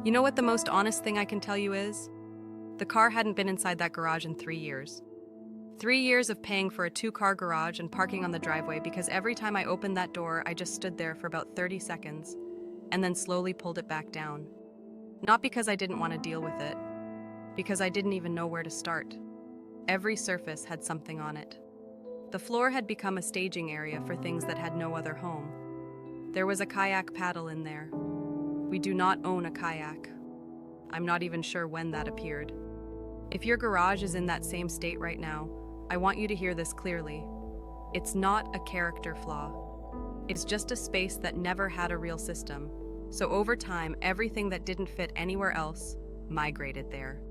You know what the most honest thing I can tell you is? The car hadn't been inside that garage in 3 years. 3 years of paying for a 2-car garage and parking on the driveway because every time I opened that door, I just stood there for about 30 seconds and then slowly pulled it back down. Not because I didn't want to deal with it, because I didn't even know where to start. Every surface had something on it. The floor had become a staging area for things that had no other home. There was a kayak paddle in there. We do not own a kayak. I'm not even sure when that appeared. If your garage is in that same state right now, I want you to hear this clearly. It's not a character flaw. It's just a space that never had a real system. So over time, everything that didn't fit anywhere else migrated there.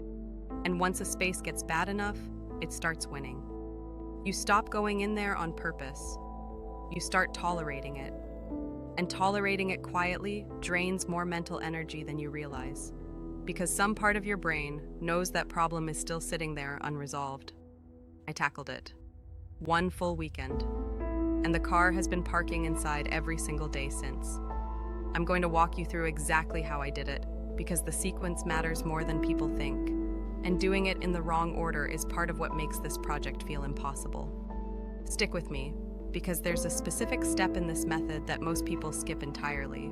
And once a space gets bad enough, it starts winning. You stop going in there on purpose. You start tolerating it. And tolerating it quietly drains more mental energy than you realize. Because some part of your brain knows that problem is still sitting there unresolved. I tackled it. 1 full weekend. And the car has been parking inside every single day since. I'm going to walk you through exactly how I did it, because the sequence matters more than people think. And doing it in the wrong order is part of what makes this project feel impossible. Stick with me, because there's a specific step in this method that most people skip entirely.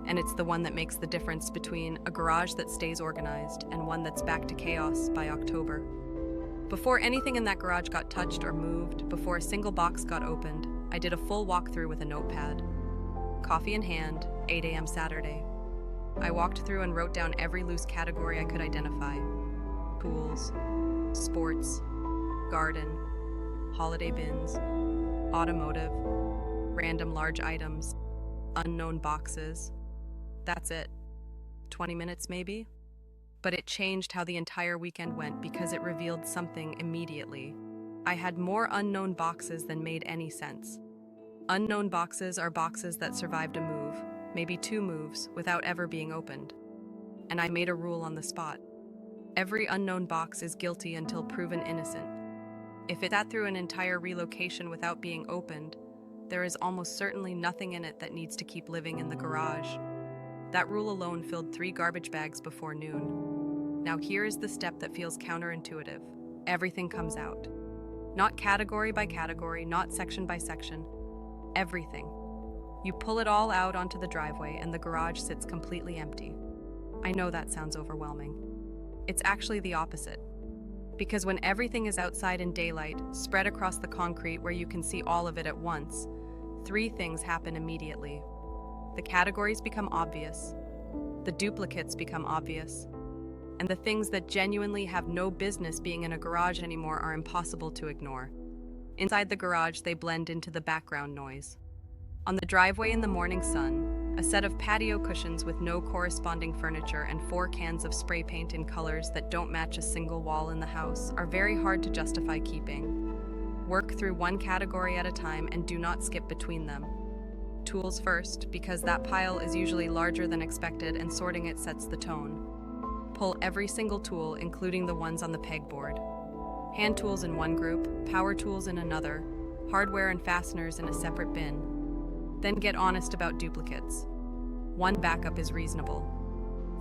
And it's the one that makes the difference between a garage that stays organized and one that's back to chaos by October. Before anything in that garage got touched or moved, before a single box got opened, I did a full walkthrough with a notepad. Coffee in hand, 8 a.m. Saturday. I walked through and wrote down every loose category I could identify. Pools, sports, garden, holiday bins, automotive, random large items, unknown boxes. That's it. 20 minutes maybe? But it changed how the entire weekend went because it revealed something immediately. I had more unknown boxes than made any sense. Unknown boxes are boxes that survived a move, maybe 2 moves, without ever being opened. And I made a rule on the spot. Every unknown box is guilty until proven innocent. If it sat through an entire relocation without being opened, there is almost certainly nothing in it that needs to keep living in the garage. That rule alone filled 3 garbage bags before noon. Now here is the step that feels counterintuitive. Everything comes out. Not category by category, not section by section. Everything. You pull it all out onto the driveway and the garage sits completely empty. I know that sounds overwhelming. It's actually the opposite. Because when everything is outside in daylight, spread across the concrete where you can see all of it at once, 3 things happen immediately. The categories become obvious, the duplicates become obvious, and the things that genuinely have no business being in a garage anymore are impossible to ignore. Inside the garage, they blend into the background noise. On the driveway in the morning sun, a set of patio cushions with no corresponding furniture and 4 cans of spray paint in colors that don't match a single wall in the house are very hard to justify keeping. Work through 1 category at a time and do not skip between them. Tools first, because that pile is usually larger than expected and sorting it sets the tone. Pull every single tool, including the ones on the pegboard. Hand tools in one group, power tools in another, hardware and fasteners in a separate bin. Then get honest about duplicates. 1 backup is reasonable.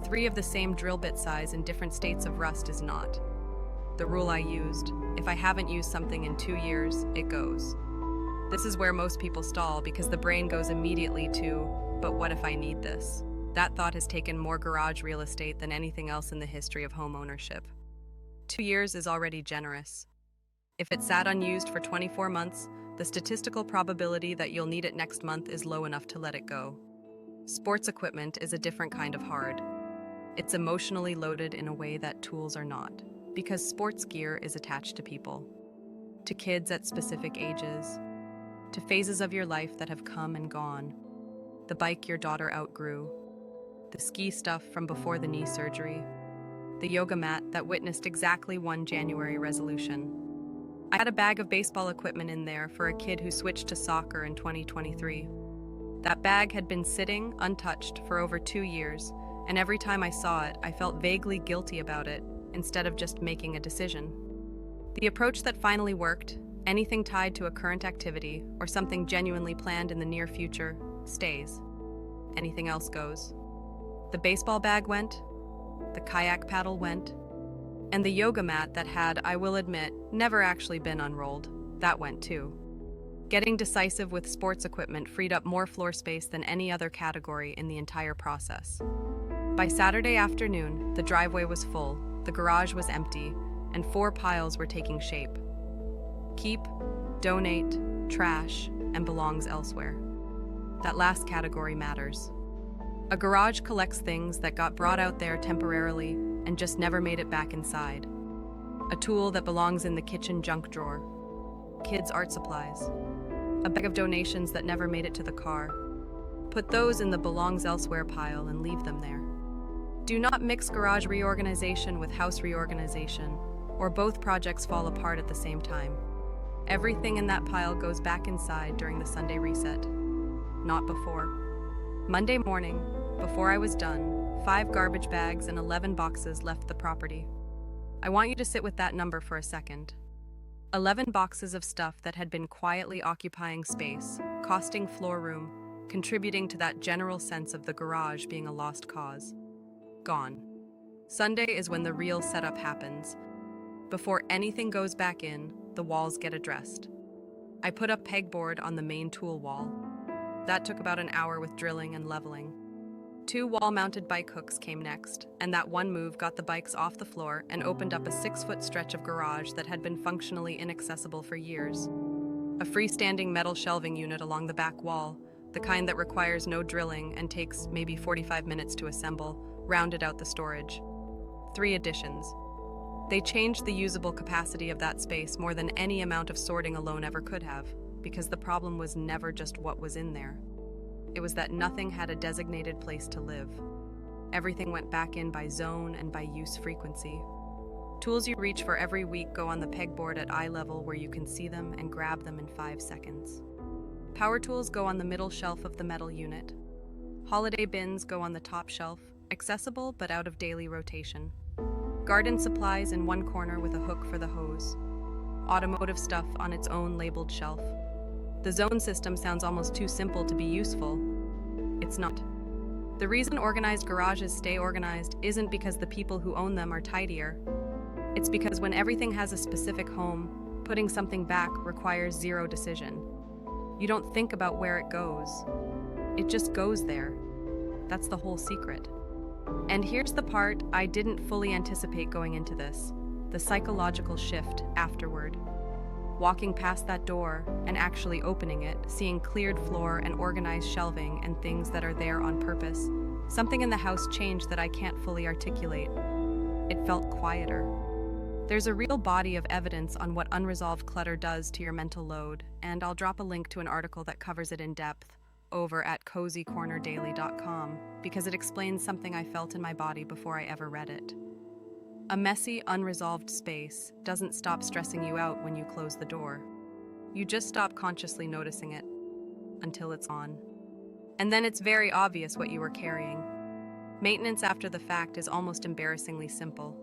3 of the same drill bit size in different states of rust is not. The rule I used: if I haven't used something in 2 years, it goes. This is where most people stall because the brain goes immediately to, but what if I need this? That thought has taken more garage real estate than anything else in the history of home ownership. 2 years is already generous. If it sat unused for 24 months, the statistical probability that you'll need it next month is low enough to let it go. Sports equipment is a different kind of hard. It's emotionally loaded in a way that tools are not, because sports gear is attached to people, to kids at specific ages, to phases of your life that have come and gone. The bike your daughter outgrew, the ski stuff from before the knee surgery, the yoga mat that witnessed exactly 1 January resolution. I had a bag of baseball equipment in there for a kid who switched to soccer in 2023. That bag had been sitting, untouched, for over 2 years, and every time I saw it, I felt vaguely guilty about it, instead of just making a decision. The approach that finally worked, anything tied to a current activity or something genuinely planned in the near future, stays. Anything else goes. The baseball bag went, the kayak paddle went, and the yoga mat that had, I will admit, never actually been unrolled, that went too. Getting decisive with sports equipment freed up more floor space than any other category in the entire process. By Saturday afternoon, the driveway was full, the garage was empty, and 4 piles were taking shape. Keep, donate, trash, and belongs elsewhere. That last category matters. A garage collects things that got brought out there temporarily and just never made it back inside. A tool that belongs in the kitchen junk drawer. Kids' art supplies. A bag of donations that never made it to the car. Put those in the belongs elsewhere pile and leave them there. Do not mix garage reorganization with house reorganization, or both projects fall apart at the same time. Everything in that pile goes back inside during the Sunday reset. Not before. Monday morning, before I was done, 5 garbage bags and 11 boxes left the property. I want you to sit with that number for a second. 11 boxes of stuff that had been quietly occupying space, costing floor room, contributing to that general sense of the garage being a lost cause. Gone. Sunday is when the real setup happens. Before anything goes back in, the walls get addressed. I put up pegboard on the main tool wall. That took about an hour with drilling and leveling. 2 wall-mounted bike hooks came next, and that one move got the bikes off the floor and opened up a 6-foot stretch of garage that had been functionally inaccessible for years. A freestanding metal shelving unit along the back wall, the kind that requires no drilling and takes maybe 45 minutes to assemble, rounded out the storage. 3 additions. They changed the usable capacity of that space more than any amount of sorting alone ever could have, because the problem was never just what was in there. It was that nothing had a designated place to live. Everything went back in by zone and by use frequency. Tools you reach for every week go on the pegboard at eye level where you can see them and grab them in 5 seconds. Power tools go on the middle shelf of the metal unit. Holiday bins go on the top shelf, accessible but out of daily rotation. Garden supplies in one corner with a hook for the hose. Automotive stuff on its own labeled shelf. The zone system sounds almost too simple to be useful. It's not. The reason organized garages stay organized isn't because the people who own them are tidier. It's because when everything has a specific home, putting something back requires zero decision. You don't think about where it goes. It just goes there. That's the whole secret. And here's the part I didn't fully anticipate going into this: the psychological shift afterward. Walking past that door and actually opening it, seeing cleared floor and organized shelving and things that are there on purpose, something in the house changed that I can't fully articulate. It felt quieter. There's a real body of evidence on what unresolved clutter does to your mental load, and I'll drop a link to an article that covers it in depth over at cozycornerdaily.com because it explains something I felt in my body before I ever read it. A messy, unresolved space doesn't stop stressing you out when you close the door. You just stop consciously noticing it until it's on. And then it's very obvious what you were carrying. Maintenance after the fact is almost embarrassingly simple.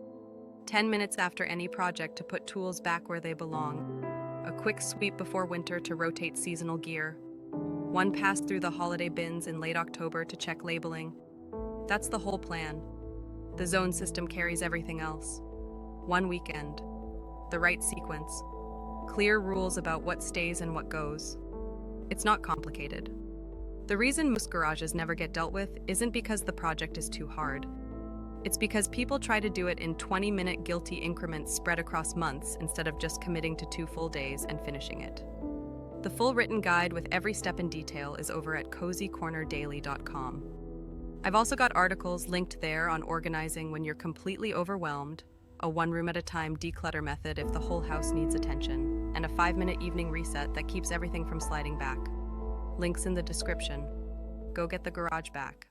10 minutes after any project to put tools back where they belong. A quick sweep before winter to rotate seasonal gear. One pass through the holiday bins in late October to check labeling. That's the whole plan. The zone system carries everything else. One weekend. The right sequence. Clear rules about what stays and what goes. It's not complicated. The reason most garages never get dealt with isn't because the project is too hard. It's because people try to do it in 20-minute guilty increments spread across months instead of just committing to 2 full days and finishing it. The full written guide with every step in detail is over at cozycornerdaily.com. I've also got articles linked there on organizing when you're completely overwhelmed, a 1 room at a time declutter method if the whole house needs attention, and a 5-minute evening reset that keeps everything from sliding back. Links in the description. Go get the garage back.